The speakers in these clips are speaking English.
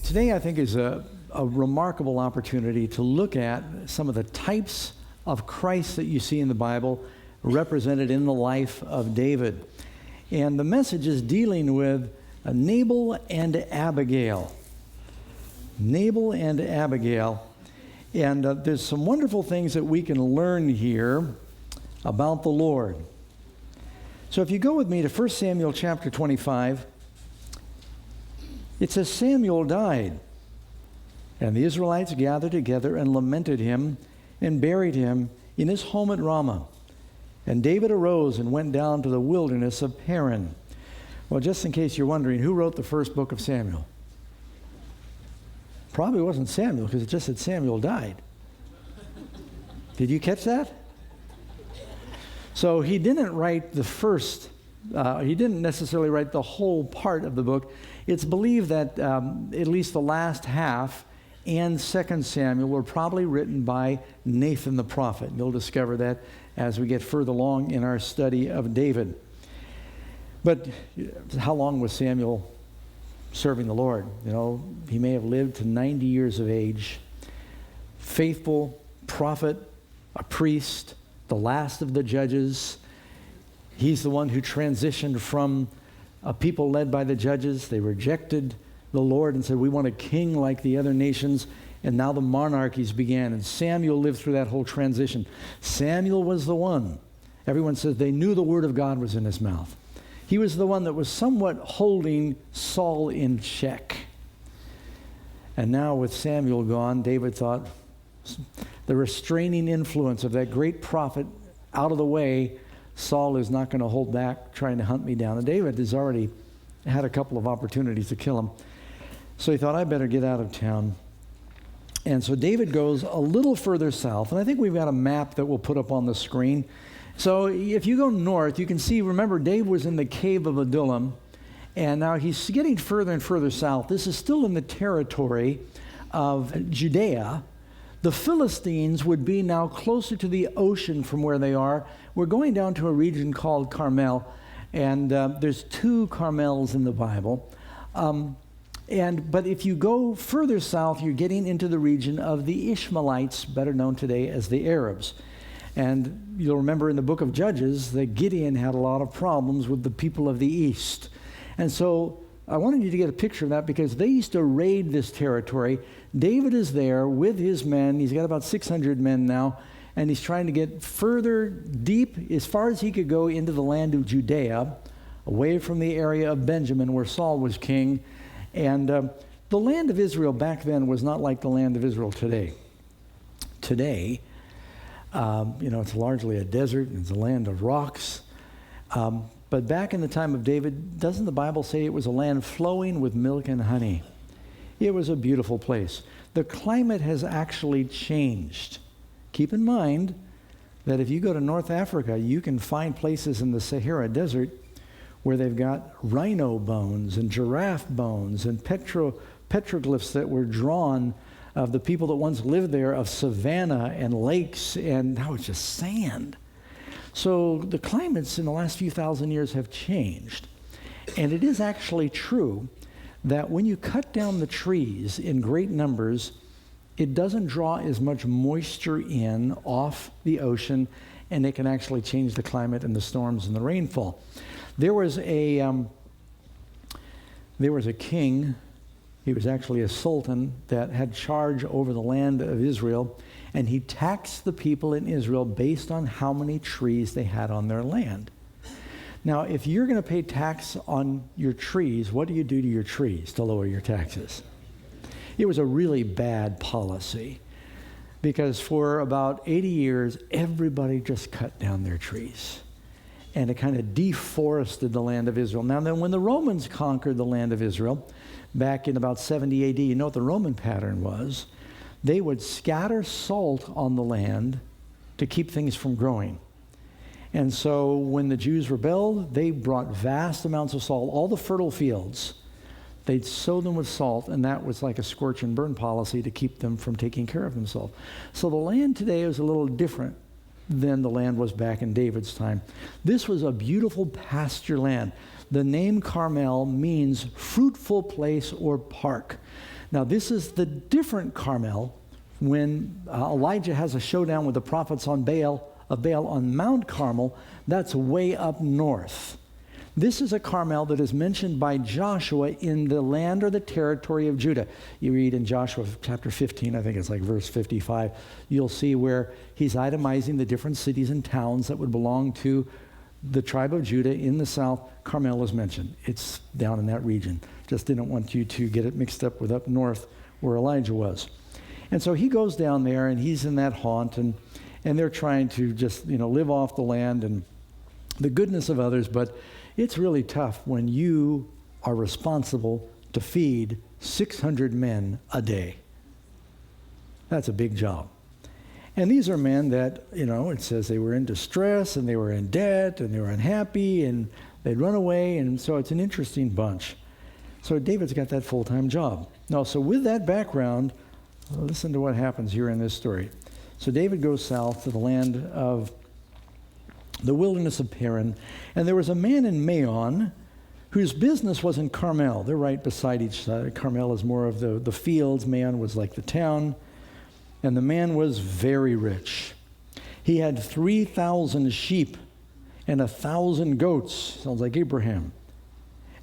Today, I think, is a remarkable opportunity to look at some of the types of Christ that you see in the Bible represented in the life of David. And the message is dealing with Nabal and Abigail. Nabal and Abigail. And there's some wonderful things that we can learn here about the Lord. So if you go with me to 1 Samuel chapter 25, it says, Samuel died, and the Israelites gathered together and lamented him and buried him in his home at Ramah. And David arose and went down to the wilderness of Paran. Well, just in case you're wondering, who wrote the first book of Samuel? Probably wasn't Samuel, because it just said Samuel died. Did you catch that? So he didn't write the first, he didn't necessarily write the whole part of the book. It's believed that at least the last half and 2 Samuel were probably written by Nathan the prophet. You'll discover that as we get further along in our study of David. But how long was Samuel serving the Lord? You know, he may have lived to 90 years of age. Faithful prophet, a priest, the last of the judges. He's the one who transitioned from a people led by the judges. They rejected the Lord and said, we want a king like the other nations. And now the monarchies began. And Samuel lived through that whole transition. Samuel was the one. Everyone says they knew the word of God was in his mouth. He was the one that was somewhat holding Saul in check. And now with Samuel gone, David thought, the restraining influence of that great prophet out of the way, Saul is not going to hold back trying to hunt me down. And David has already had a couple of opportunities to kill him. So he thought, I better get out of town. And so David goes a little further south. And I think we've got a map that we'll put up on the screen. So if you go north, you can see, remember, David was in the cave of Adullam. And now he's getting further and further south. This is still in the territory of Judea. The Philistines would be now closer to the ocean from where they are. We're going down to a region called Carmel, and there's 2 Carmels in the Bible. But if you go further south, you're getting into the region of the Ishmaelites, better known today as the Arabs. And you'll remember in the book of Judges that Gideon had a lot of problems with the people of the east. And so I wanted you to get a picture of that because they used to raid this territory. David is there with his men. He's got about 600 men now, and he's trying to get further deep as far as he could go into the land of Judea, away from the area of Benjamin where Saul was king. And the land of Israel back then was not like the land of Israel today. Today, it's largely a desert. It's a land of rocks. But back in the time of David, doesn't the Bible say it was a land flowing with milk and honey? It was a beautiful place. The climate has actually changed. Keep in mind that if you go to North Africa, you can find places in the Sahara Desert where they've got rhino bones and giraffe bones and petroglyphs that were drawn of the people that once lived there, of savanna and lakes, and now it's just sand. So the climates in the last few thousand years have changed. And it is actually true that when you cut down the trees in great numbers, it doesn't draw as much moisture in off the ocean, and it can actually change the climate and the storms and the rainfall. There was a king, he was actually a sultan, that had charge over the land of Israel, and he taxed the people in Israel based on how many trees they had on their land. Now, if you're going to pay tax on your trees, what do you do to your trees to lower your taxes? It was a really bad policy because for about 80 years, everybody just cut down their trees. And it kind of deforested the land of Israel. Now, then when the Romans conquered the land of Israel back in about 70 AD, you know what the Roman pattern was? They would scatter salt on the land to keep things from growing. And so when the Jews rebelled, they brought vast amounts of salt, all the fertile fields. They'd sow them with salt, and that was like a scorch and burn policy to keep them from taking care of themselves. So the land today is a little different than the land was back in David's time. This was a beautiful pasture land. The name Carmel means fruitful place or park. Now, this is the different Carmel when Elijah has a showdown with the prophets of Baal on Mount Carmel. That's way up north. This is a Carmel that is mentioned by Joshua in the land or the territory of Judah. You read in Joshua chapter 15, I think it's like verse 55, you'll see where he's itemizing the different cities and towns that would belong to the tribe of Judah in the south. Carmel is mentioned. It's down in that region. Just didn't want you to get it mixed up with up north where Elijah was. And so he goes down there and he's in that haunt, and they're trying to just, live off the land and the goodness of others, but it's really tough when you are responsible to feed 600 men a day. That's a big job. And these are men that, it says they were in distress and they were in debt and they were unhappy and they'd run away, and so it's an interesting bunch. So David's got that full-time job. Now, so with that background, listen to what happens here in this story. So David goes south to the land of the wilderness of Paran, and there was a man in Maon whose business was in Carmel. They're right beside each other. Carmel is more of the fields. Maon was like the town. And the man was very rich. He had 3,000 sheep and 1,000 goats. Sounds like Abraham.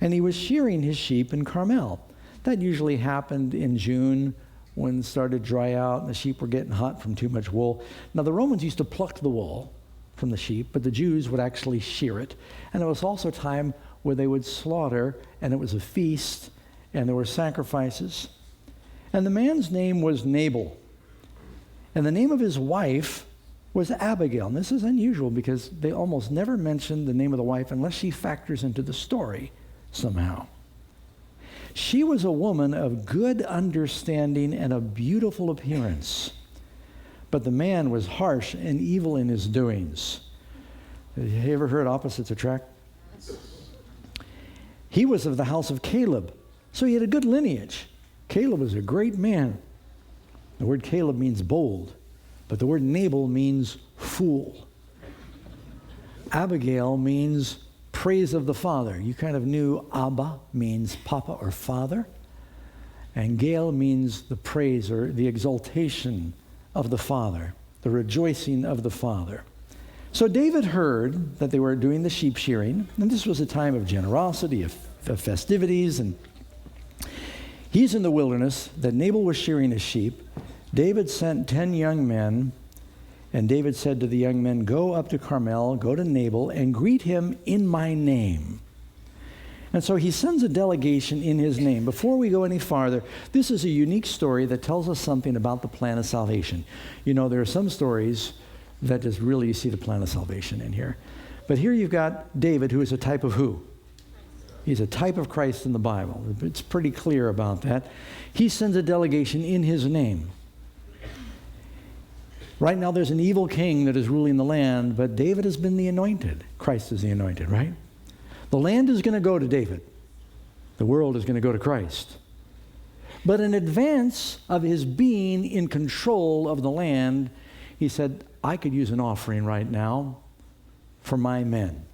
And he was shearing his sheep in Carmel. That usually happened in June when it started to dry out and the sheep were getting hot from too much wool. Now, the Romans used to pluck the wool from the sheep, but the Jews would actually shear it. And it was also a time where they would slaughter, and it was a feast, and there were sacrifices. And the man's name was Nabal. And the name of his wife was Abigail. And this is unusual because they almost never mention the name of the wife unless she factors into the story somehow. She was a woman of good understanding and a beautiful appearance. But the man was harsh and evil in his doings. Have you ever heard opposites attract? He was of the house of Caleb, so he had a good lineage. Caleb was a great man. The word Caleb means bold, but the word Nabal means fool. Abigail means praise of the father. You kind of knew Abba means papa or father, and Gail means the praise or the exaltation of the father, the rejoicing of the father. So David heard that they were doing the sheep shearing, and this was a time of generosity, of festivities, and he's in the wilderness, that Nabal was shearing his sheep. David sent 10 young men, and David said to the young men, go up to Carmel, go to Nabal, and greet him in my name. And so he sends a delegation in his name. Before we go any farther, this is a unique story that tells us something about the plan of salvation. There are some stories that just really, you see the plan of salvation in here. But here you've got David, who is a type of who? He's a type of Christ in the Bible. It's pretty clear about that. He sends a delegation in his name. Right now there's an evil king that is ruling the land, but David has been the anointed. Christ is the anointed, right? The land is going to go to David. The world is going to go to Christ. But in advance of his being in control of the land, he said, I could use an offering right now for my men.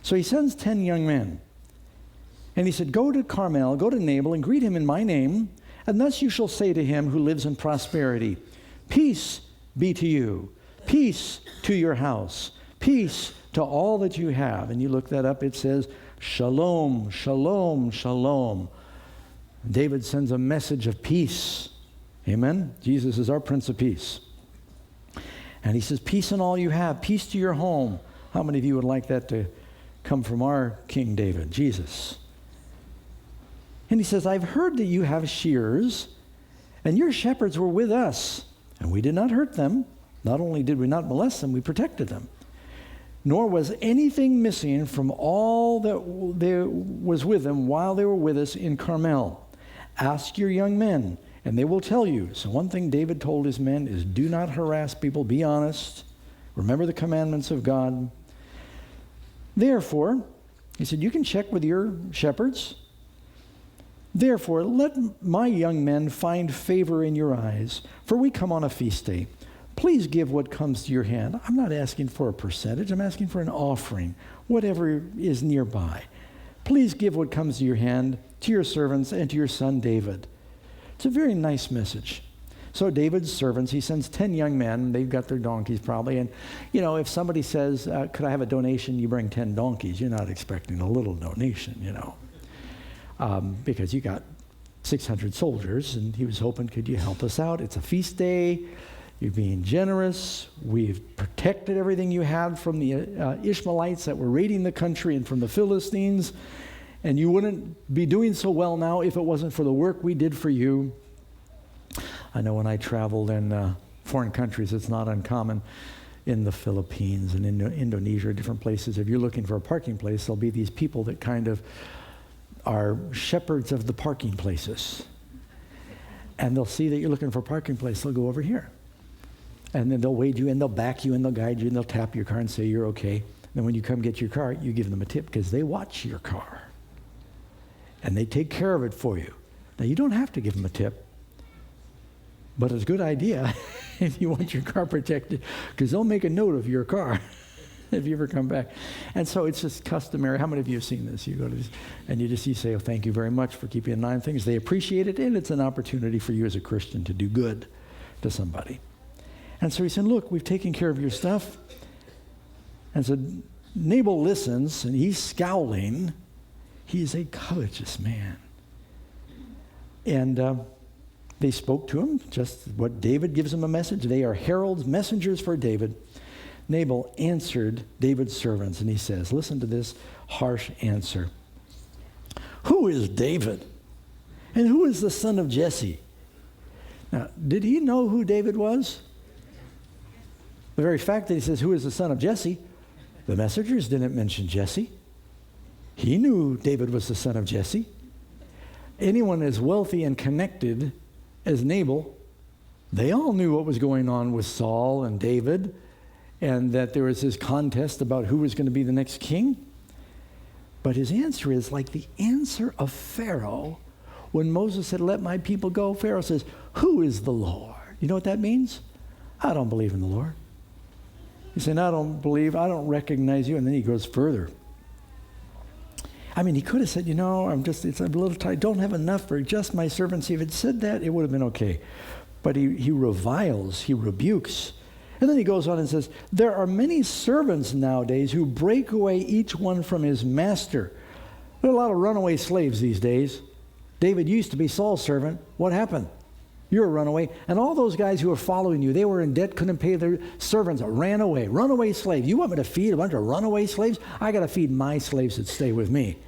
So he sends 10 young men. And he said, go to Carmel, go to Nabal, and greet him in my name, and thus you shall say to him who lives in prosperity, peace be to you, peace to your house, peace to all that you have. And you look that up, it says, shalom, shalom, shalom. David sends a message of peace. Amen? Jesus is our Prince of Peace. And he says, peace in all you have, peace to your home. How many of you would like that to come from our King David, Jesus? And he says, I've heard that you have shears, and your shepherds were with us, and we did not hurt them. Not only did we not molest them, we protected them. Nor was anything missing from all that there was with them while they were with us in Carmel. Ask your young men, and they will tell you. So one thing David told his men is do not harass people, be honest, remember the commandments of God. Therefore, he said, you can check with your shepherds. Therefore, let my young men find favor in your eyes, for we come on a feast day. Please give what comes to your hand. I'm not asking for a percentage. I'm asking for an offering, whatever is nearby. Please give what comes to your hand to your servants and to your son David. It's a very nice message. So David's servants, he sends 10 young men. They've got their donkeys probably. And, if somebody says, could I have a donation? You bring 10 donkeys. You're not expecting a little donation, because you got 600 soldiers. And he was hoping, could you help us out? It's a feast day. You're being generous. We've protected everything you had from the Ishmaelites that were raiding the country and from the Philistines. And you wouldn't be doing so well now if it wasn't for the work we did for you. I know when I traveled in foreign countries, it's not uncommon in the Philippines and in Indonesia, different places. If you're looking for a parking place, there'll be these people that kind of are shepherds of the parking places. And they'll see that you're looking for a parking place, they'll go over here. And then they'll wade you in, they'll back you in, they'll guide you, and they'll tap your car and say you're okay. Then when you come get your car, you give them a tip because they watch your car. And they take care of it for you. Now, you don't have to give them a tip. But it's a good idea if you want your car protected, because they'll make a note of your car if you ever come back. And so it's just customary. How many of you have seen this? You go to this, and you say, oh, thank you very much for keeping an eye on things. They appreciate it, and it's an opportunity for you as a Christian to do good to somebody. And so he said, look, we've taken care of your stuff. And so Nabal listens, and he's scowling. He's a covetous man. And they spoke to him, just what David gives him a message. They are heralds, messengers for David. Nabal answered David's servants, and he says, listen to this harsh answer. Who is David? And who is the son of Jesse? Now, did he know who David was? The very fact that he says, who is the son of Jesse? The messengers didn't mention Jesse. He knew David was the son of Jesse. Anyone as wealthy and connected as Nabal, they all knew what was going on with Saul and David, and that there was this contest about who was going to be the next king. But his answer is like the answer of Pharaoh when Moses said, let my people go. Pharaoh says, who is the Lord? You know what that means? I don't believe in the Lord. He's saying, I don't recognize you. And then he goes further. I mean, he could have said, it's a little tight. Don't have enough for just my servants. If he had said that, it would have been okay. But he reviles, he rebukes. And then he goes on and says, there are many servants nowadays who break away each one from his master. There are a lot of runaway slaves these days. David used to be Saul's servant. What happened? You're a runaway. And all those guys who were following you, they were in debt, couldn't pay their servants, ran away. Runaway slave. You want me to feed a bunch of runaway slaves? I got to feed my slaves that stay with me.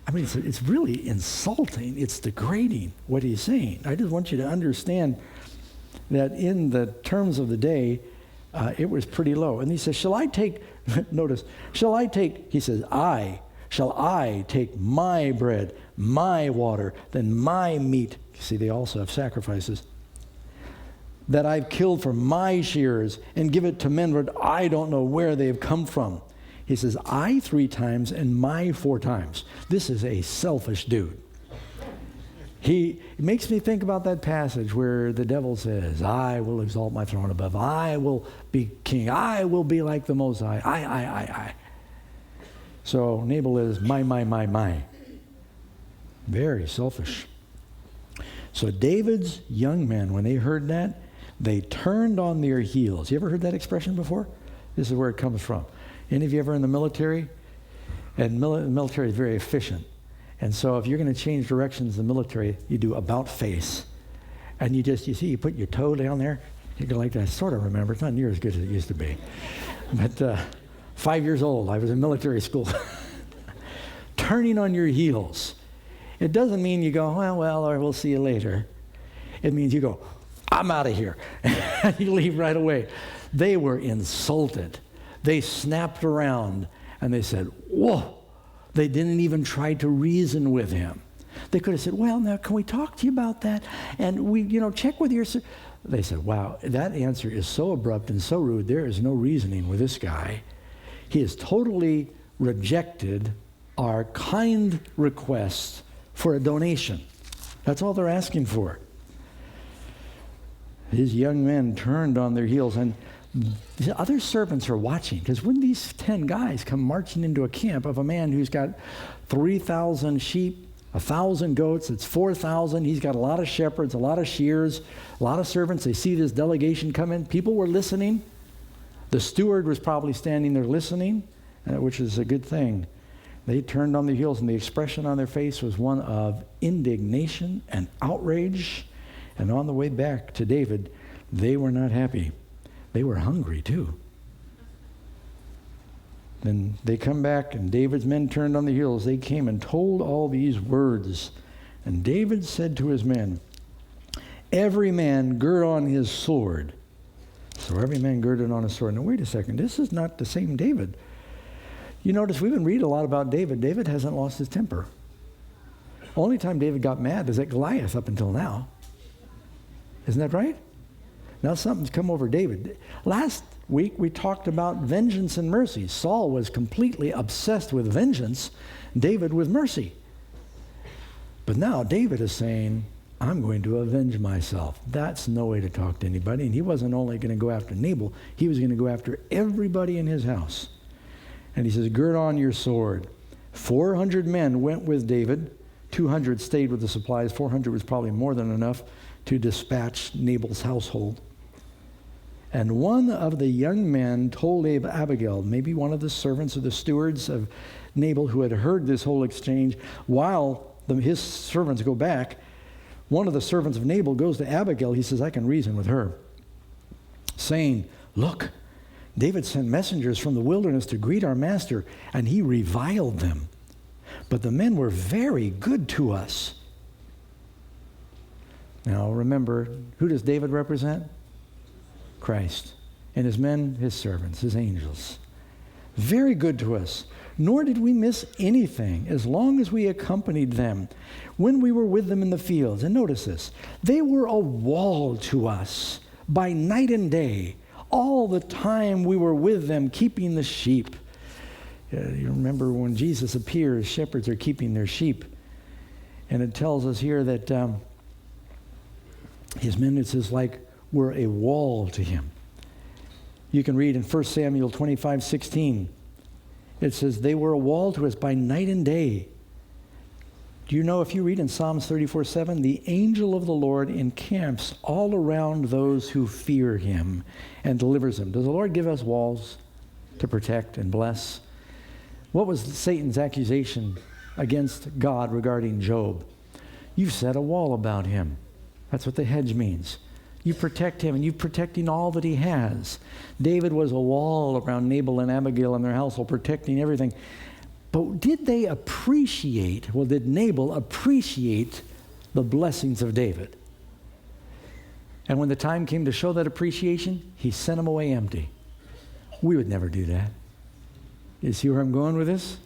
I mean, it's really insulting. It's degrading what he's saying. I just want you to understand that in the terms of the day, it was pretty low. And he says, shall I take, he says, shall I take my bread, my water, then my meat? See, they also have sacrifices that I've killed for my shears and give it to men, but I don't know where they've come from. He says, I 3 times and my 4 times. This is a selfish dude. It makes me think about that passage where the devil says, I will exalt my throne above. I will be king. I will be like the Most High. I. So Nabal is my. Very selfish. So David's young men, when they heard that, they turned on their heels. You ever heard that expression before? This is where it comes from. Any of you ever in the military? And the military is very efficient. And so if you're going to change directions in the military, you do about face. And you put your toe down there. You go like that. I sort of remember. It's not near as good as it used to be. But 5 years old, I was in military school. Turning on your heels. It doesn't mean you go, well, or we'll see you later. It means you go, I'm out of here. And you leave right away. They were insulted. They snapped around and they said, whoa. They didn't even try to reason with him. They could have said, well, now can we talk to you about that? And we, check with your... They said, wow, that answer is so abrupt and so rude. There is no reasoning with this guy. He has totally rejected our kind request for a donation. That's all they're asking for. His young men turned on their heels, and the other servants are watching, because when these 10 guys come marching into a camp of a man who's got 3,000 sheep, 1,000 goats, it's 4,000. He's got a lot of shepherds, a lot of shears, a lot of servants. They see this delegation come in. People were listening. The steward was probably standing there listening, which is a good thing. They turned on their heels, and the expression on their face was one of indignation and outrage. And on the way back to David, they were not happy. They were hungry too. Then they come back, and David's men turned on the heels. They came and told all these words. And David said to his men, every man gird on his sword. So every man girded on his sword. Now wait a second, this is not the same David. You notice we've been reading a lot about David. David hasn't lost his temper. Only time David got mad is at Goliath up until now. Isn't that right? Now something's come over David. Last week we talked about vengeance and mercy. Saul was completely obsessed with vengeance, David with mercy. But now David is saying, I'm going to avenge myself. That's no way to talk to anybody. And he wasn't only going to go after Nabal, he was going to go after everybody in his house. And he says, gird on your sword. 400 men went with David. 200 stayed with the supplies. 400 was probably more than enough to dispatch Nabal's household. And one of the young men told Abigail, maybe one of the servants or the stewards of Nabal who had heard this whole exchange, while his servants go back, one of the servants of Nabal goes to Abigail. He says, I can reason with her, saying, look, David sent messengers from the wilderness to greet our master, and he reviled them. But the men were very good to us. Now remember, who does David represent? Christ. And his men, his servants, his angels. Very good to us. Nor did we miss anything as long as we accompanied them when we were with them in the fields. And notice this, they were a wall to us by night and day, all the time we were with them keeping the sheep. You remember when Jesus appears, shepherds are keeping their sheep. And it tells us here that his men, it says, like, were a wall to him. You can read in 1 Samuel 25:16. It says, they were a wall to us by night and day. Do you know, if you read in Psalms 34:7, the angel of the Lord encamps all around those who fear him and delivers them. Does the Lord give us walls to protect and bless? What was Satan's accusation against God regarding Job? You've set a wall about him. That's what the hedge means. You protect him, and you're protecting all that he has. David was a wall around Nabal and Abigail and their household, protecting everything. But did they appreciate, did Nabal appreciate the blessings of David? And when the time came to show that appreciation, he sent them away empty. We would never do that. You see where I'm going with this?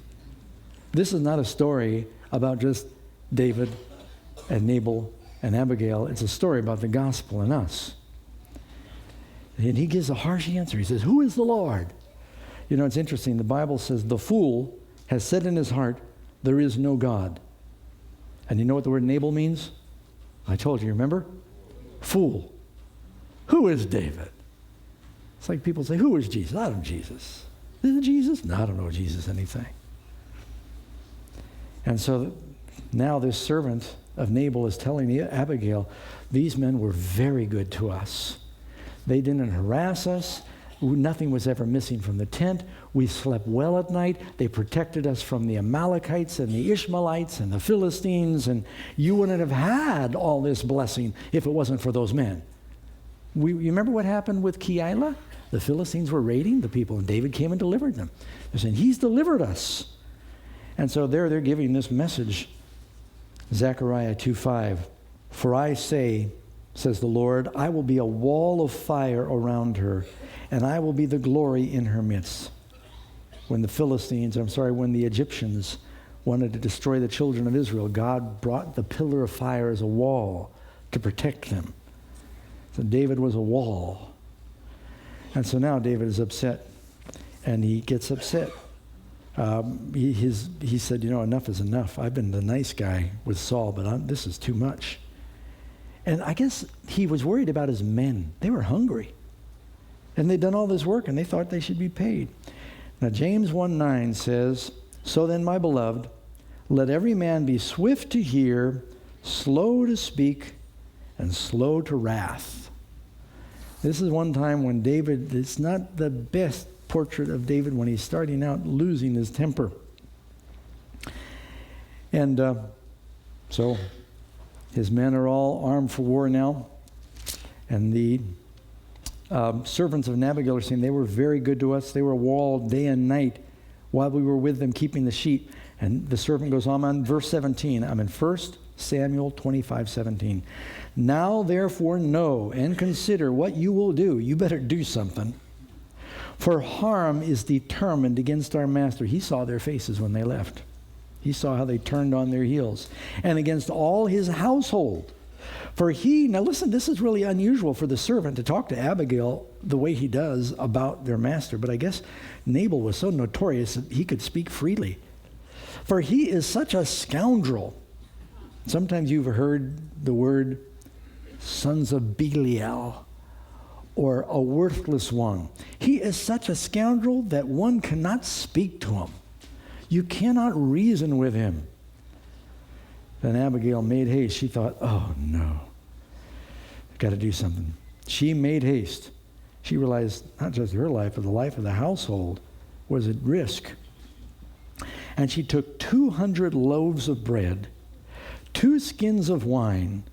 This is not a story about just David and Nabal and Abigail. It's a story about the gospel and us. And he gives a harsh answer. He says, who is the Lord? You know, it's interesting. The Bible says the fool has said in his heart, there is no God. And you know what the word Nabal means? I told you, remember? Fool. Who is David? It's like people say, who is Jesus? I don't know Jesus. Is it Jesus? No, I don't know Jesus anything. And so now this servant of Nabal is telling Abigail, these men were very good to us. They didn't harass us. Nothing was ever missing from the tent. We slept well at night. They protected us from the Amalekites and the Ishmaelites and the Philistines, and you wouldn't have had all this blessing if it wasn't for those men. You remember what happened with Keilah? The Philistines were raiding the people, and David came and delivered them. They're saying, he's delivered us. And so they're giving this message. Zechariah 2:5, for I say, says the Lord, I will be a wall of fire around her, and I will be the glory in her midst. When the Egyptians wanted to destroy the children of Israel, God brought the pillar of fire as a wall to protect them. So David was a wall. And so now David is upset, and he gets upset. He said, enough is enough. I've been the nice guy with Saul, but this is too much. And I guess he was worried about his men. They were hungry. And they'd done all this work, and they thought they should be paid. Now, James 1:9 says, so then, my beloved, Let every man be swift to hear, slow to speak, and slow to wrath. This is one time when David, it's not the best portrait of David when he's starting out losing his temper. And so his men are all armed for war now. And the servants of Nabal are saying they were very good to us. They were walled day and night while we were with them keeping the sheep. And the servant goes on verse 17. I'm in 1 Samuel 25:17. Now therefore know and consider what you will do. You better do something. For harm is determined against our master. He saw their faces when they left. He saw how they turned on their heels. And against all his household. For he, now listen, this is really unusual for the servant to talk to Abigail the way he does about their master. But I guess Nabal was so notorious that he could speak freely. For he is such a scoundrel. Sometimes you've heard the word sons of Belial, or a worthless one. He is such a scoundrel that one cannot speak to him. You cannot reason with him. Then Abigail made haste. She thought, oh no, I've got to do something. She made haste. She realized not just her life, but the life of the household was at risk. And she took 200 loaves of bread, 2 skins of wine,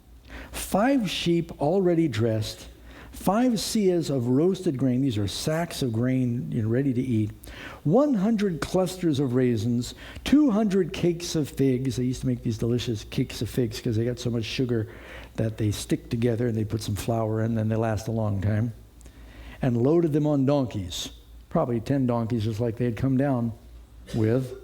5 sheep already dressed, 5 seahs of roasted grain. These are sacks of grain ready to eat. 100 clusters of raisins, 200 cakes of figs. They used to make these delicious cakes of figs because they got so much sugar that they stick together, and they put some flour in, and they last a long time. And loaded them on donkeys, probably 10 donkeys, just like they had come down with.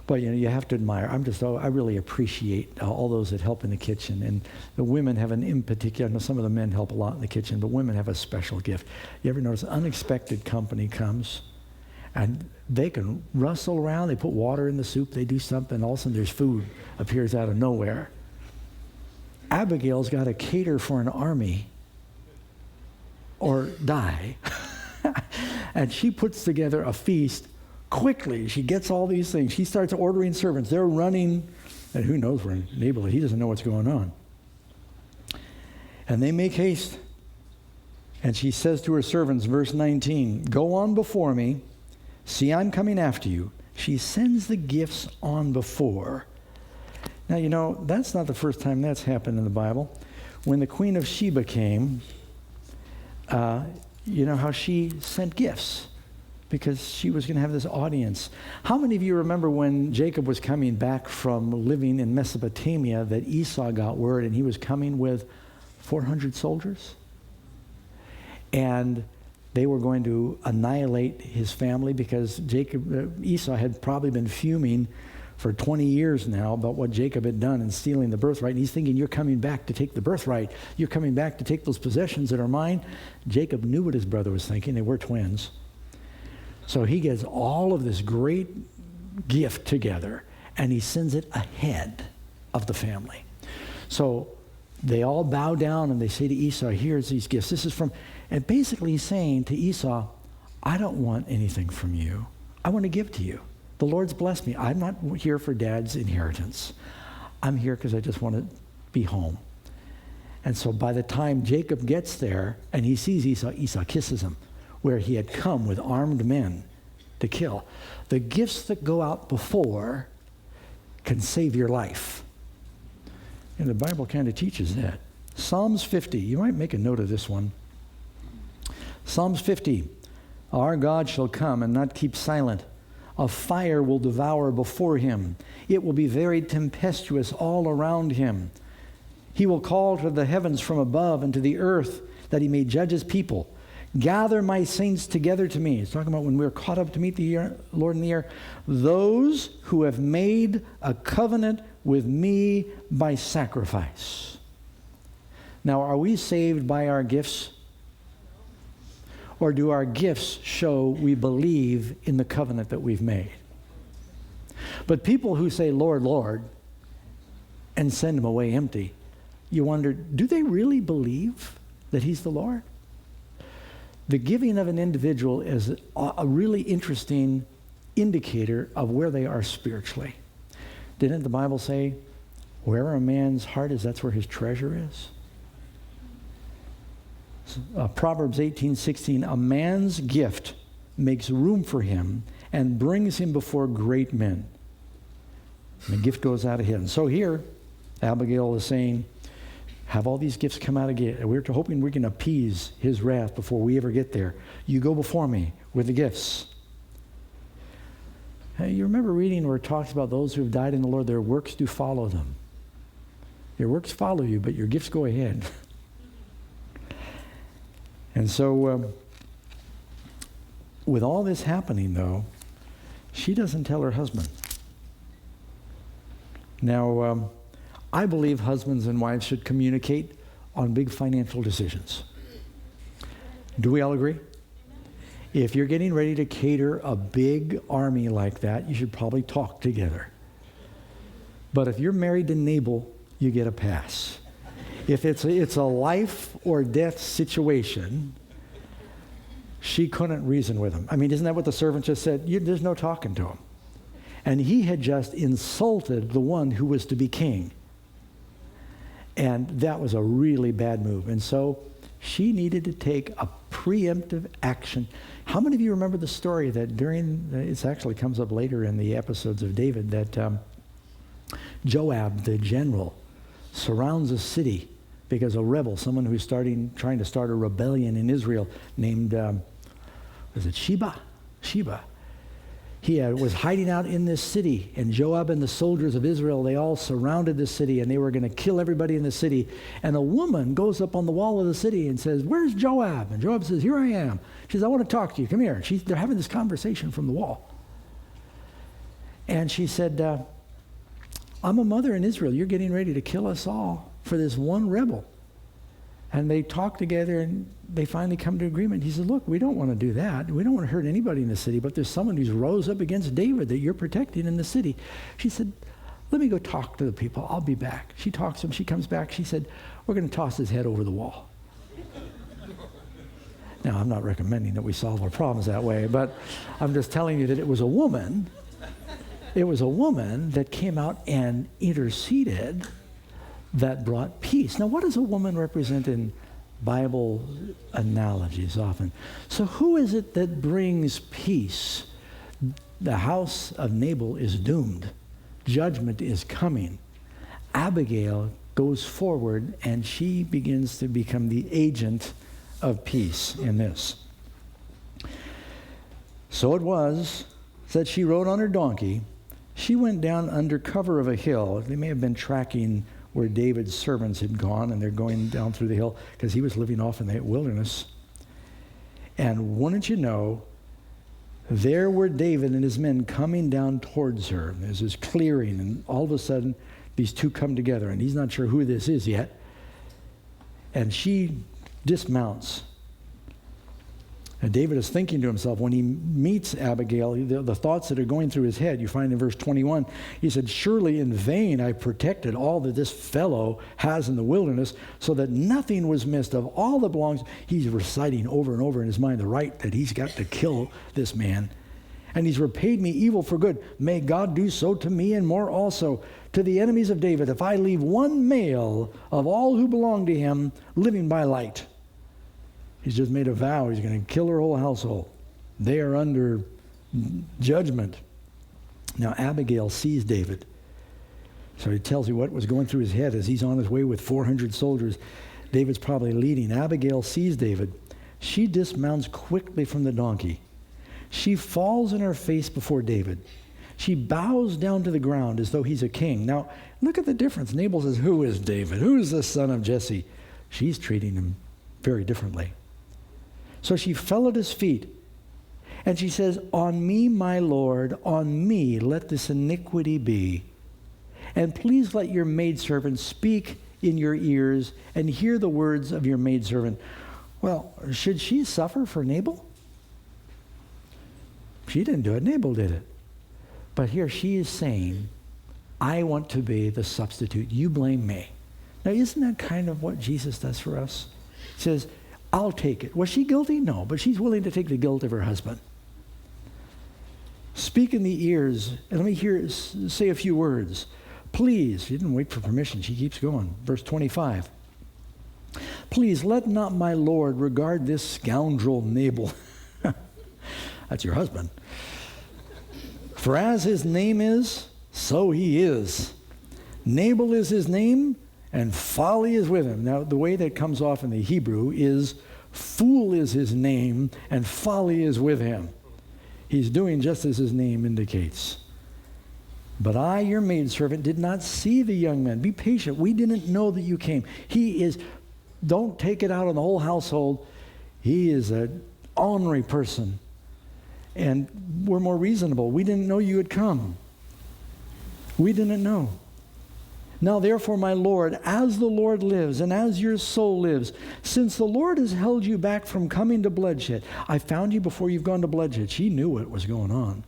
But you have to admire. I really appreciate all those that help in the kitchen. And the women have in particular, I know some of the men help a lot in the kitchen, but women have a special gift. You ever notice unexpected company comes, and they can rustle around, they put water in the soup, they do something, all of a sudden there's food appears out of nowhere. Abigail's got to cater for an army or die. And she puts together a feast quickly. She gets all these things. She starts ordering servants. They're running, and who knows where Nabal is. He doesn't know what's going on. And they make haste. And she says to her servants, verse 19, go on before me. See, I'm coming after you. She sends the gifts on before. Now, that's not the first time that's happened in the Bible. When the Queen of Sheba came, you know how she sent gifts because she was going to have this audience. How many of you remember when Jacob was coming back from living in Mesopotamia that Esau got word and he was coming with 400 soldiers? And they were going to annihilate his family because Esau had probably been fuming for 20 years now about what Jacob had done in stealing the birthright. And he's thinking, you're coming back to take the birthright. You're coming back to take those possessions that are mine. Jacob knew what his brother was thinking. They were twins. So he gets all of this great gift together, and he sends it ahead of the family. So they all bow down, and they say to Esau, here's these gifts. This is from, and basically he's saying to Esau, I don't want anything from you. I want to give to you. The Lord's blessed me. I'm not here for Dad's inheritance. I'm here because I just want to be home. And so by the time Jacob gets there and he sees Esau, Esau kisses him, where he had come with armed men to kill. The gifts that go out before can save your life. And the Bible kind of teaches that. Psalms 50. You might make a note of this one. Psalms 50. Our God shall come and not keep silent. A fire will devour before him. It will be very tempestuous all around him. He will call to the heavens from above and to the earth that he may judge his people. Gather my saints together to me. It's talking about when we're caught up to meet the Lord in the air. Those who have made a covenant with me by sacrifice. Now, are we saved by our gifts? Or do our gifts show we believe in the covenant that we've made? But people who say, Lord, Lord, and send him away empty, you wonder, do they really believe that he's the Lord? The giving of an individual is a really interesting indicator of where they are spiritually. Didn't the Bible say, wherever a man's heart is, that's where his treasure is? Proverbs 18:16, a man's gift makes room for him and brings him before great men. And the gift goes out of him. So here, Abigail is saying, have all these gifts come out again. We're hoping we can appease his wrath before we ever get there. You go before me with the gifts. You remember reading where it talks about those who have died in the Lord, their works do follow them. Your works follow you, but your gifts go ahead. And so, with all this happening, though, she doesn't tell her husband. Now, I believe husbands and wives should communicate on big financial decisions. Do we all agree? If you're getting ready to cater a big army like that, you should probably talk together. But if you're married to Nabal, you get a pass. If it's a life or death situation, she couldn't reason with him. I mean, isn't that what the servant just said? There's no talking to him. And he had just insulted the one who was to be king. And that was a really bad move. And so she needed to take a preemptive action. How many of you remember the story that it actually comes up later in the episodes of David, that Joab, the general, surrounds a city because a rebel, someone who's trying to start a rebellion in Israel named, was it Sheba? He was hiding out in this city, and Joab and the soldiers of Israel, they all surrounded the city, and they were going to kill everybody in the city. And a woman goes up on the wall of the city and says, "Where's Joab?" And Joab says, "Here I am." She says, "I want to talk to you. Come here." They're having this conversation from the wall. And she said, "I'm a mother in Israel. You're getting ready to kill us all for this one rebel." And they talk together, and they finally come to agreement. He said, "Look, we don't want to do that. We don't want to hurt anybody in the city, but there's someone who's rose up against David that you're protecting in the city." She said, "Let me go talk to the people. I'll be back." She talks to him. She comes back. She said, "We're going to toss his head over the wall." Now, I'm not recommending that we solve our problems that way, but I'm just telling you that it was a woman. It was a woman that came out and interceded that brought peace. Now, what does a woman represent in Bible analogies often? So who is it that brings peace? The house of Nabal is doomed. Judgment is coming. Abigail goes forward, and she begins to become the agent of peace in this. So it was that she rode on her donkey. She went down under cover of a hill. They may have been tracking where David's servants had gone, and they're going down through the hill because he was living off in the wilderness. And wouldn't you know, there were David and his men coming down towards her. There's this clearing, and all of a sudden, these two come together, and he's not sure who this is yet. And she dismounts. And David is thinking to himself, when he meets Abigail, the thoughts that are going through his head, you find in verse 21, he said, "Surely in vain I protected all that this fellow has in the wilderness, so that nothing was missed of all that belongs." He's reciting over and over in his mind the right that he's got to kill this man. "And he's repaid me evil for good. May God do so to me and more also, to the enemies of David, if I leave one male of all who belong to him living by light." He's just made a vow. He's going to kill her whole household. They are under judgment. Now, Abigail sees David. So he tells you what was going through his head as he's on his way with 400 soldiers. David's probably leading. Abigail sees David. She dismounts quickly from the donkey. She falls on her face before David. She bows down to the ground as though he's a king. Now, look at the difference. Nabal says, "Who is David? Who is the son of Jesse?" She's treating him very differently. So she fell at his feet, and she says, "On me, my Lord, on me let this iniquity be. And please let your maidservant speak in your ears and hear the words of your maidservant." Well, should she suffer for Nabal? She didn't do it. Nabal did it. But here she is saying, "I want to be the substitute. You blame me." Now, isn't that kind of what Jesus does for us? He says, "I'll take it." Was she guilty? No, but she's willing to take the guilt of her husband. Speak in the ears, and let me say a few words. Please, she didn't wait for permission. She keeps going. Verse 25. Please let not my Lord regard this scoundrel Nabal. That's your husband. For as his name is, so he is. Nabal is his name, and folly is with him. Now, the way that comes off in the Hebrew is, fool is his name, and folly is with him. He's doing just as his name indicates. But I, your maidservant, did not see the young man. Be patient. We didn't know that you came. Don't take it out on the whole household. He is an ornery person. And we're more reasonable. We didn't know you had come. We didn't know. Now therefore, my Lord, as the Lord lives and as your soul lives, since the Lord has held you back from coming to bloodshed, I found you before you've gone to bloodshed. She knew what was going on.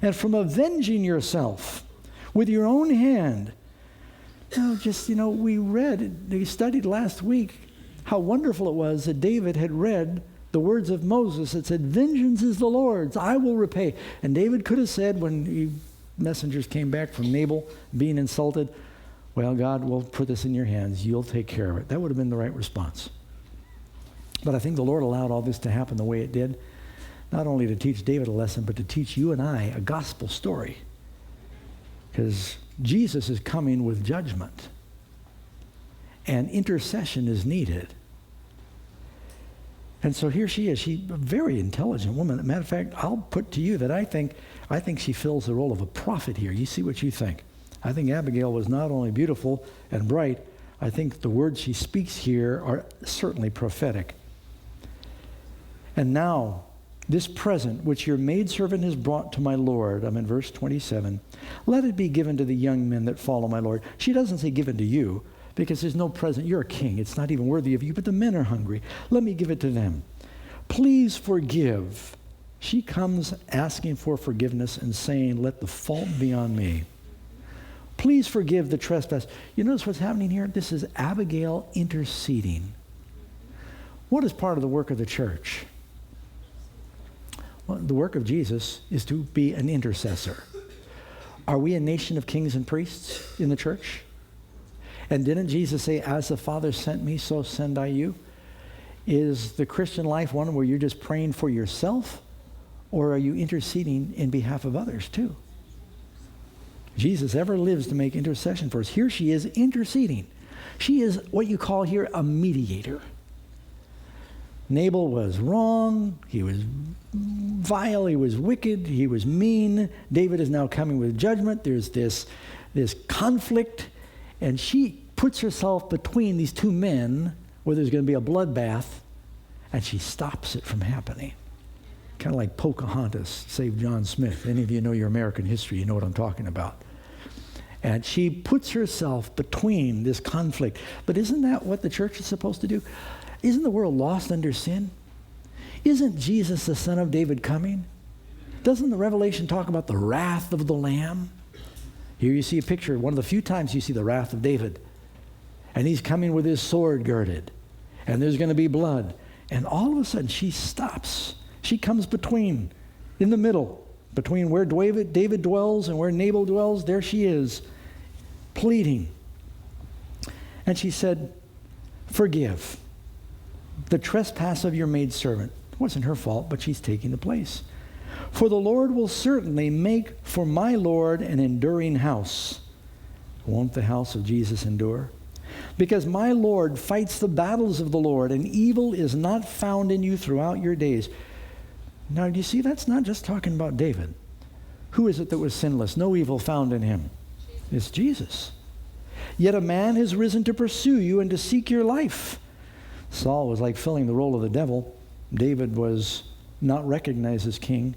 And from avenging yourself with your own hand. We studied last week how wonderful it was that David had read the words of Moses that said, vengeance is the Lord's, I will repay. And David could have said when messengers came back from Nabal being insulted, well, God will put this in your hands. You'll take care of it. That would have been the right response. But I think the Lord allowed all this to happen the way it did, not only to teach David a lesson, but to teach you and I a gospel story. Because Jesus is coming with judgment. And intercession is needed. And so here she is. She's a very intelligent woman. Matter of fact, I'll put to you that I think she fills the role of a prophet here. You see what you think. I think Abigail was not only beautiful and bright, I think the words she speaks here are certainly prophetic. And now, this present which your maidservant has brought to my Lord, I'm in verse 27, let it be given to the young men that follow my Lord. She doesn't say given to you, because there's no present. You're a king. It's not even worthy of you, but the men are hungry. Let me give it to them. Please forgive. She comes asking for forgiveness and saying, let the fault be on me. Please forgive the trespass. You notice what's happening here? This is Abigail interceding. What is part of the work of the church? Well, the work of Jesus is to be an intercessor. Are we a nation of kings and priests in the church? And didn't Jesus say, as the Father sent me, so send I you? Is the Christian life one where you're just praying for yourself, or are you interceding in behalf of others too? Jesus ever lives to make intercession for us. Here she is interceding. She is what you call here a mediator. Nabal was wrong. He was vile. He was wicked. He was mean. David is now coming with judgment. There's this conflict. And she puts herself between these two men where there's going to be a bloodbath, and she stops it from happening. Kind of like Pocahontas saved John Smith. Any of you know your American history, you know what I'm talking about. And she puts herself between this conflict. But isn't that what the church is supposed to do? Isn't the world lost under sin? Isn't Jesus, the Son of David, coming? Doesn't the Revelation talk about the wrath of the Lamb? Here you see a picture, one of the few times you see the wrath of David. And he's coming with his sword girded. And there's going to be blood. And all of a sudden she stops. She comes between, in the middle, between where David dwells and where Nabal dwells. There she is, pleading. And she said, forgive the trespass of your maidservant. It wasn't her fault, but she's taking the place. For the Lord will certainly make for my Lord an enduring house. Won't the house of Jesus endure? Because my Lord fights the battles of the Lord, and evil is not found in you throughout your days. Now, do you see, that's not just talking about David. Who is it that was sinless? No evil found in him. It's Jesus. Yet a man has risen to pursue you and to seek your life. Saul was like filling the role of the devil. David was not recognized as king.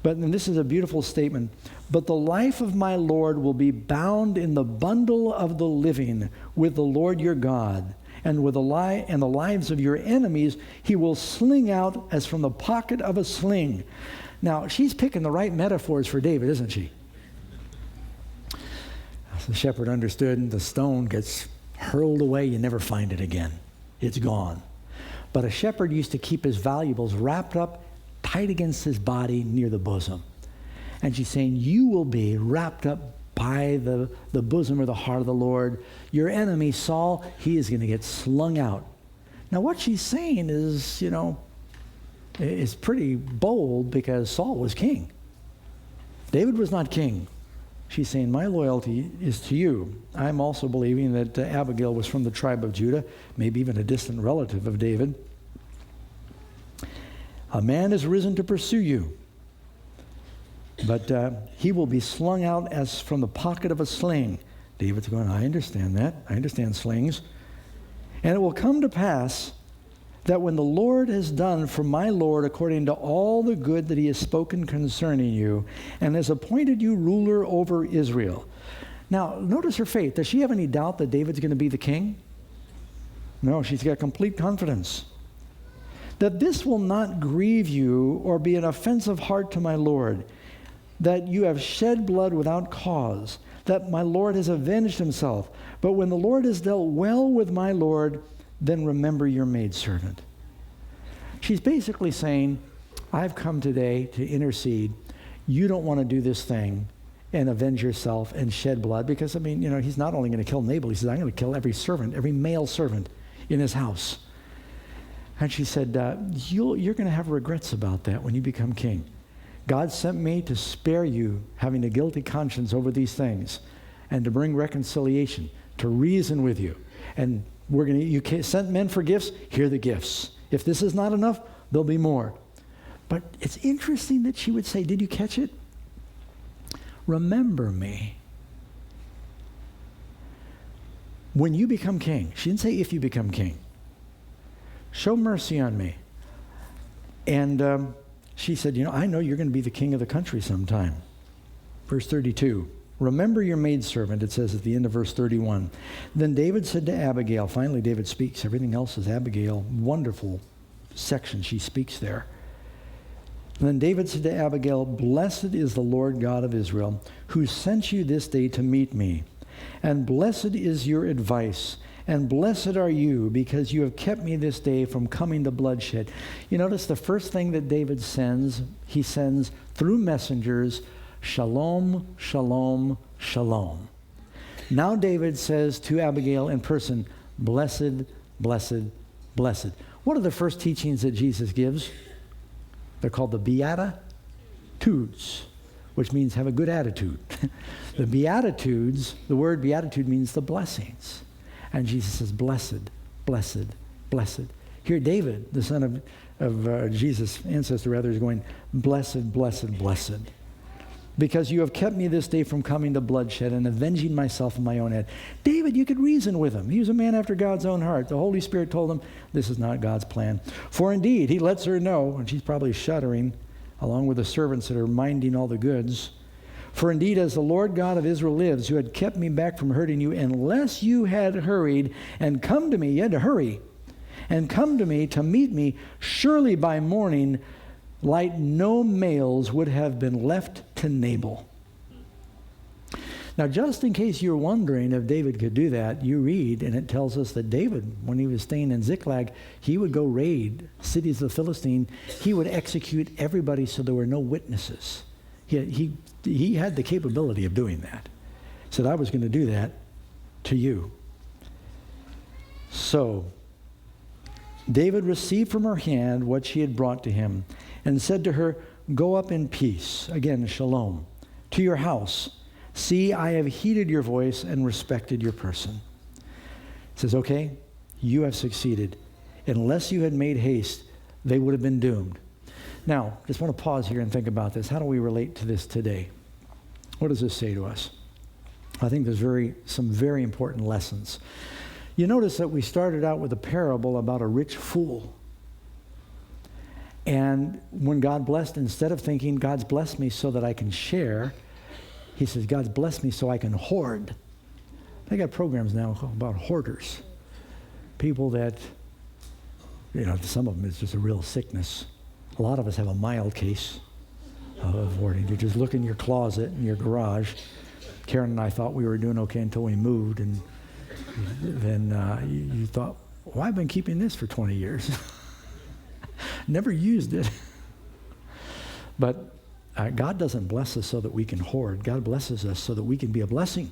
But and this is a beautiful statement. But the life of my Lord will be bound in the bundle of the living with the Lord your God, and with the lives of your enemies he will sling out as from the pocket of a sling. Now, she's picking the right metaphors for David, isn't she? As the shepherd understood, the stone gets hurled away, you never find it again. It's gone. But a shepherd used to keep his valuables wrapped up tight against his body near the bosom. And she's saying, you will be wrapped up by the bosom or the heart of the Lord. Your enemy, Saul, he is going to get slung out. Now, what she's saying is, is pretty bold because Saul was king. David was not king. She's saying, my loyalty is to you. I'm also believing that Abigail was from the tribe of Judah, maybe even a distant relative of David. A man has risen to pursue you, but he will be slung out as from the pocket of a sling. David's going, I understand that. I understand slings. And it will come to pass that when the Lord has done for my Lord according to all the good that he has spoken concerning you, and has appointed you ruler over Israel. Now, notice her faith. Does she have any doubt that David's going to be the king? No, she's got complete confidence. That this will not grieve you or be an offensive heart to my Lord, that you have shed blood without cause, that my Lord has avenged himself. But when the Lord has dealt well with my Lord, then remember your maidservant. She's basically saying, I've come today to intercede. You don't want to do this thing and avenge yourself and shed blood, because, he's not only going to kill Nabal, he says, I'm going to kill every servant, every male servant in his house. And she said, you're going to have regrets about that when you become king. God sent me to spare you having a guilty conscience over these things and to bring reconciliation, to reason with you. And you sent men for gifts, here are the gifts. If this is not enough, there'll be more. But it's interesting that she would say, did you catch it? Remember me. When you become king, she didn't say if you become king. Show mercy on me. And she said, I know you're going to be the king of the country sometime. Verse 32. Remember your maidservant, it says at the end of verse 31. Then David said to Abigail, finally David speaks, everything else is Abigail, wonderful section she speaks there. And then David said to Abigail, blessed is the Lord God of Israel, who sent you this day to meet me. And blessed is your advice, and blessed are you, because you have kept me this day from coming to bloodshed. You notice the first thing that David sends, he sends through messengers, shalom, shalom, shalom. Now David says to Abigail in person, blessed, blessed, blessed. What are the first teachings that Jesus gives? They're called the Beatitudes, which means have a good attitude. The Beatitudes, the word beatitude means the blessings. And Jesus says, blessed, blessed, blessed. Here David, the son of Jesus' ancestor rather, is going, blessed, blessed, blessed. Because you have kept me this day from coming to bloodshed and avenging myself in my own head. David, you could reason with him. He was a man after God's own heart. The Holy Spirit told him, this is not God's plan. For indeed, he lets her know, and she's probably shuddering, along with the servants that are minding all the goods. For indeed, as the Lord God of Israel lives, who had kept me back from hurting you, unless you had hurried and come to me, you had to hurry, and come to me to meet me, surely by morning light no males would have been left to Nabal. Now, just in case you're wondering if David could do that, you read, and it tells us that David, when he was staying in Ziklag, he would go raid cities of the Philistine. He would execute everybody so there were no witnesses. He had the capability of doing that. He said, I was going to do that to you. So David received from her hand what she had brought to him and said to her, go up in peace, again, shalom, to your house. See, I have heeded your voice and respected your person. He says, okay, you have succeeded. Unless you had made haste, they would have been doomed. Now, just want to pause here and think about this. How do we relate to this today? What does this say to us? I think there's some very important lessons. You notice that we started out with a parable about a rich fool. And when God blessed, instead of thinking, God's blessed me so that I can share, he says, God's blessed me so I can hoard. They got programs now about hoarders. People that, some of them it's just a real sickness. A lot of us have a mild case of hoarding. You just look in your closet, in your garage. Karen and I thought we were doing okay until we moved, and then you thought, well, I've been keeping this for 20 years. Never used it. But God doesn't bless us so that we can hoard. God blesses us so that we can be a blessing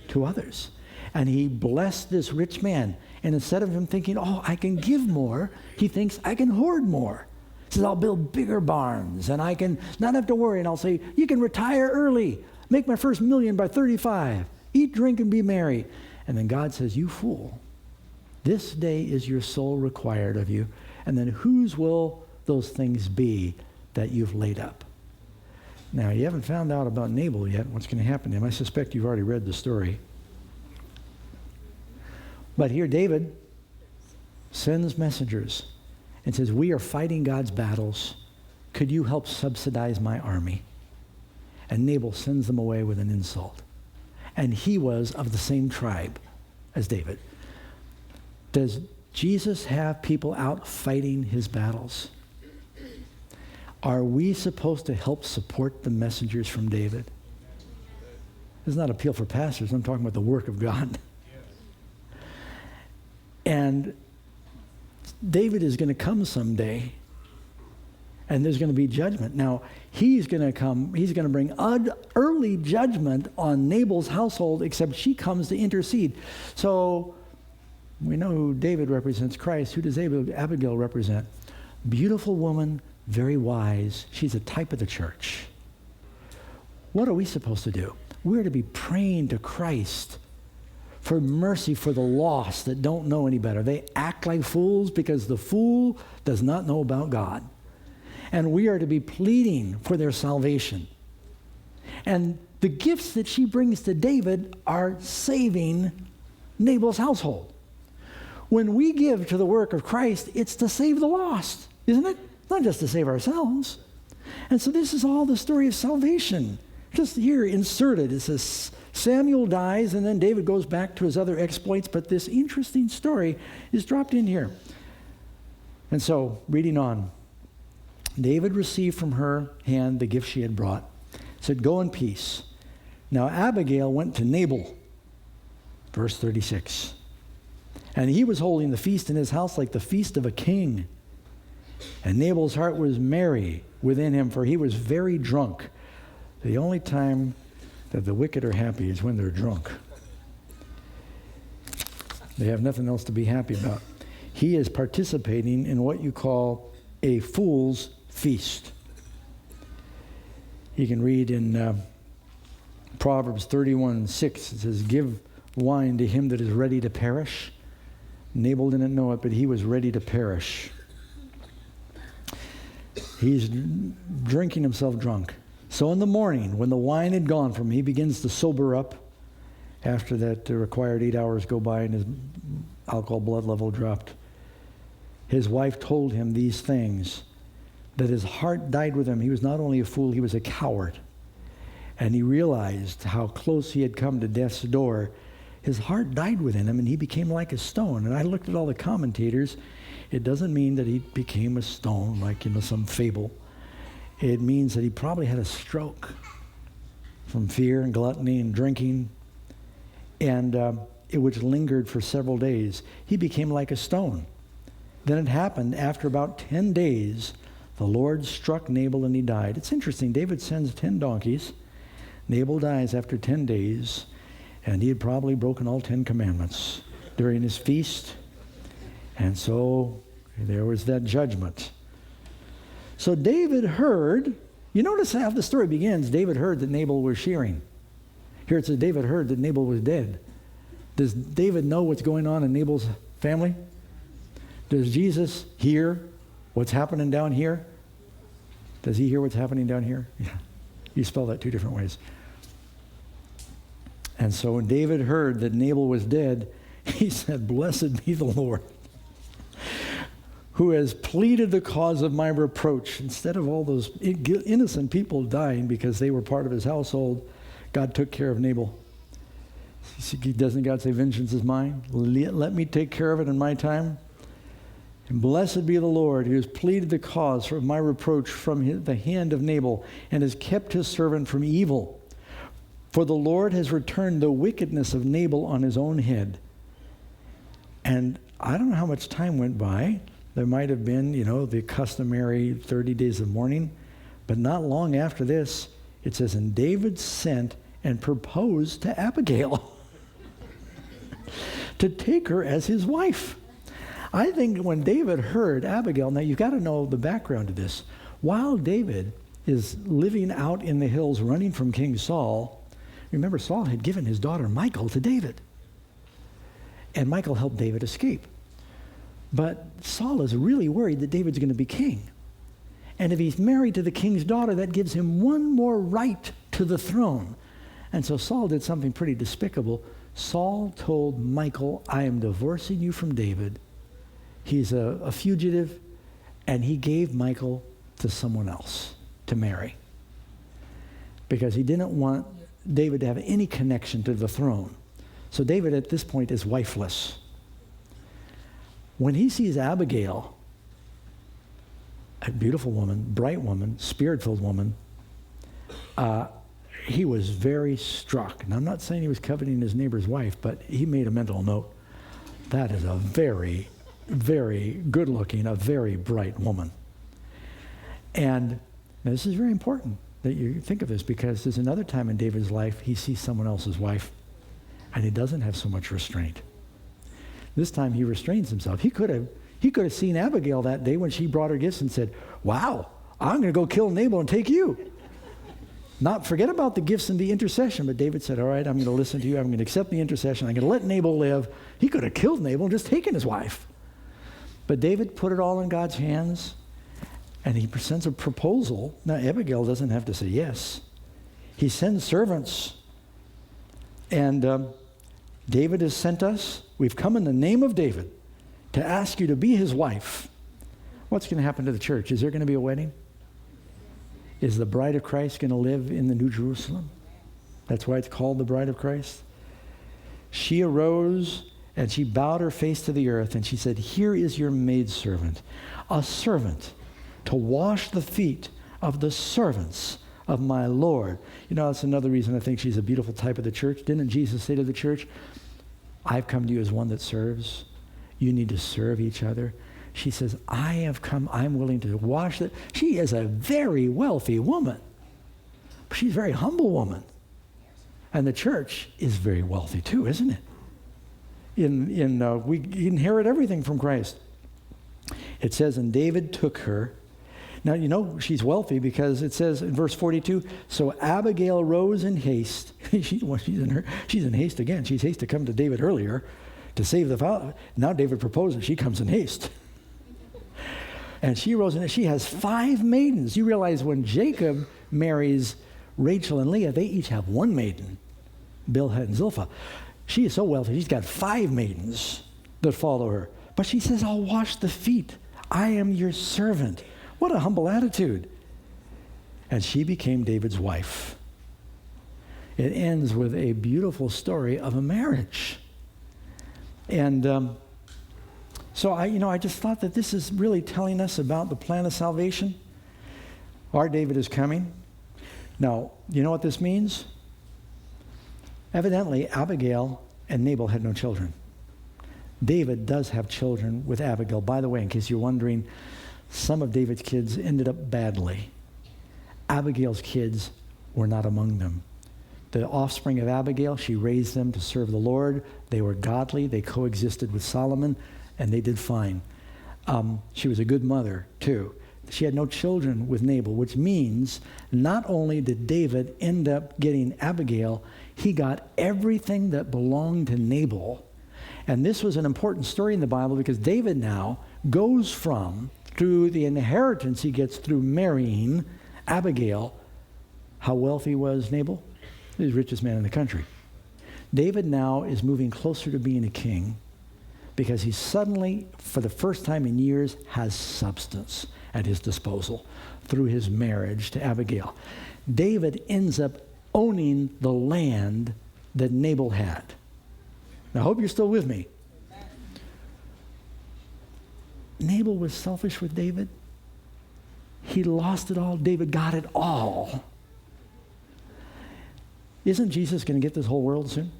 to others. And he blessed this rich man. And instead of him thinking, oh, I can give more, he thinks, I can hoard more. He says, I'll build bigger barns, and I can not have to worry. And I'll say, you can retire early. Make my first $1 million by 35. Eat, drink, and be merry. And then God says, you fool, this day is your soul required of you. And then whose will those things be that you've laid up? Now, you haven't found out about Nabal yet, what's going to happen to him. I suspect you've already read the story. But here David sends messengers and says, we are fighting God's battles. Could you help subsidize my army? And Nabal sends them away with an insult. And he was of the same tribe as David. Does Jesus have people out fighting his battles? Are we supposed to help support the messengers from David? This is not an appeal for pastors. I'm talking about the work of God. And David is going to come someday, and there's going to be judgment. Now, he's going to come, he's going to bring early judgment on Nabal's household, except she comes to intercede. So we know who David represents, Christ. Who does Abigail represent? Beautiful woman, very wise. She's a type of the church. What are we supposed to do? We're to be praying to Christ for mercy for the lost that don't know any better. They act like fools because the fool does not know about God. And we are to be pleading for their salvation. And the gifts that she brings to David are saving Nabal's household. When we give to the work of Christ, it's to save the lost, isn't it? Not just to save ourselves. And so this is all the story of salvation. Just here inserted, it says Samuel dies and then David goes back to his other exploits, but this interesting story is dropped in here. And so, reading on, David received from her hand the gift she had brought, said, go in peace. Now Abigail went to Nabal, verse 36, and he was holding the feast in his house like the feast of a king. And Nabal's heart was merry within him, for he was very drunk. The only time that the wicked are happy is when they're drunk. They have nothing else to be happy about. He is participating in what you call a fool's feast. You can read in Proverbs 31:6. It says, give wine to him that is ready to perish. Nabal didn't know it, but he was ready to perish. He's drinking himself drunk. So in the morning, when the wine had gone from him, he begins to sober up. After that required 8 hours go by and his alcohol blood level dropped. His wife told him these things, that his heart died with him. He was not only a fool, he was a coward. And he realized how close he had come to death's door. His heart died within him, and he became like a stone. And I looked at all the commentators. It doesn't mean that he became a stone like, some fable. It means that he probably had a stroke from fear and gluttony and drinking, and which lingered for several days. He became like a stone. Then it happened after about 10 days, the Lord struck Nabal and he died. It's interesting. David sends 10 donkeys. Nabal dies after 10 days, and he had probably broken all 10 commandments during his feast. And so there was that judgment. So David heard, you notice how the story begins. David heard that Nabal was shearing. Here it says David heard that Nabal was dead. Does David know what's going on in Nabal's family? Does Jesus hear what's happening down here? Does he hear what's happening down here? Yeah. You spell that two different ways. And so when David heard that Nabal was dead, he said, blessed be the Lord, who has pleaded the cause of my reproach. Instead of all those innocent people dying because they were part of his household, God took care of Nabal. Doesn't God say, vengeance is mine? Let me take care of it in my time. And blessed be the Lord, who has pleaded the cause for my reproach from the hand of Nabal, and has kept his servant from evil. For the Lord has returned the wickedness of Nabal on his own head. And I don't know how much time went by. There might have been, the customary 30 days of mourning. But not long after this, it says, and David sent and proposed to Abigail to take her as his wife. I think when David heard Abigail, now you've got to know the background to this. While David is living out in the hills running from King Saul, remember Saul had given his daughter Michal to David. And Michal helped David escape. But Saul is really worried that David's going to be king. And if he's married to the king's daughter, that gives him one more right to the throne. And so Saul did something pretty despicable. Saul told Michal, I am divorcing you from David. He's a fugitive, and he gave Michal to someone else to marry because he didn't want David to have any connection to the throne. So David at this point is wifeless. When he sees Abigail, a beautiful woman, bright woman, spirit-filled woman, he was very struck. And I'm not saying he was coveting his neighbor's wife, but he made a mental note. That is a very, very good-looking, a very bright woman. And now this is very important that you think of this because there's another time in David's life he sees someone else's wife and he doesn't have so much restraint. This time he restrains himself. He could have seen Abigail that day when she brought her gifts and said, wow, I'm going to go kill Nabal and take you. Not forget about the gifts and the intercession, but David said, all right, I'm going to listen to you. I'm going to accept the intercession. I'm going to let Nabal live. He could have killed Nabal and just taken his wife. But David put it all in God's hands, and he presents a proposal. Now, Abigail doesn't have to say yes. He sends servants, and David has sent us. We've come in the name of David to ask you to be his wife. What's going to happen to the church? Is there going to be a wedding? Is the bride of Christ going to live in the New Jerusalem? That's why it's called the bride of Christ. She arose and she bowed her face to the earth and she said, here is your maidservant, a servant to wash the feet of the servants of my Lord. You know, that's another reason I think she's a beautiful type of the church. Didn't Jesus say to the church, I've come to you as one that serves. You need to serve each other. She says, I have come, I'm willing to wash it. She is a very wealthy woman. She's a very humble woman. And the church is very wealthy too, isn't it? We inherit everything from Christ. It says, and David took her. Now, you know, she's wealthy because it says in verse 42, so Abigail rose in haste. she's in haste again. She's haste to come to David earlier to save the father. Now David proposes. She comes in haste. And she rose in, she has 5 maidens. You realize when Jacob marries Rachel and Leah, they each have 1 maiden, Bilhah and Zilpah. She is so wealthy, she's got 5 maidens that follow her. But she says, I'll wash the feet. I am your servant. What a humble attitude. And she became David's wife. It ends with a beautiful story of a marriage. And so I just thought that this is really telling us about the plan of salvation. Our David is coming. Now, you know what this means? Evidently, Abigail and Nabal had no children. David does have children with Abigail. By the way, in case you're wondering, some of David's kids ended up badly. Abigail's kids were not among them. The offspring of Abigail, she raised them to serve the Lord. They were godly. They coexisted with Solomon, and they did fine. She was a good mother, too. She had no children with Nabal, which means not only did David end up getting Abigail, he got everything that belonged to Nabal. And this was an important story in the Bible because David now goes from, through the inheritance he gets through marrying Abigail, how wealthy was Nabal? He was the richest man in the country. David now is moving closer to being a king because he suddenly, for the first time in years, has substance at his disposal through his marriage to Abigail. David ends up owning the land that Nabal had. Now, I hope you're still with me. Nabal was selfish with David. He lost it all. David got it all. Isn't Jesus going to get this whole world soon?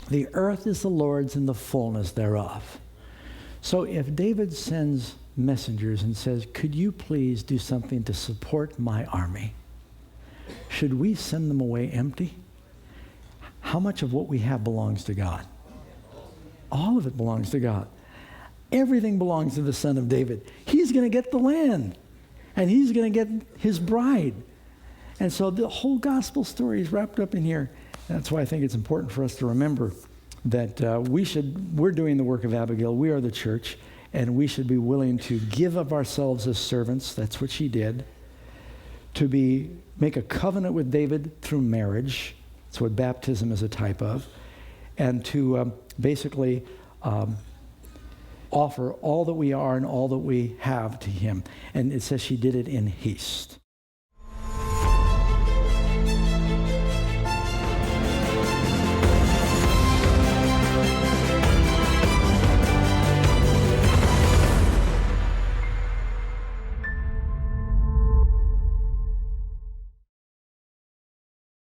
The earth is the Lord's and the fullness thereof. So if David sends messengers and says, could you please do something to support my army? Should we send them away empty? How much of what we have belongs to God? All of it belongs to God. Everything belongs to the Son of David. He's going to get the land, and he's going to get his bride. And so the whole gospel story is wrapped up in here. That's why I think it's important for us to remember that we're doing the work of Abigail. We are the church, and we should be willing to give of ourselves as servants. That's what she did. To make a covenant with David through marriage. That's what baptism is a type of. And to basically offer all that we are and all that we have to him. And it says she did it in haste.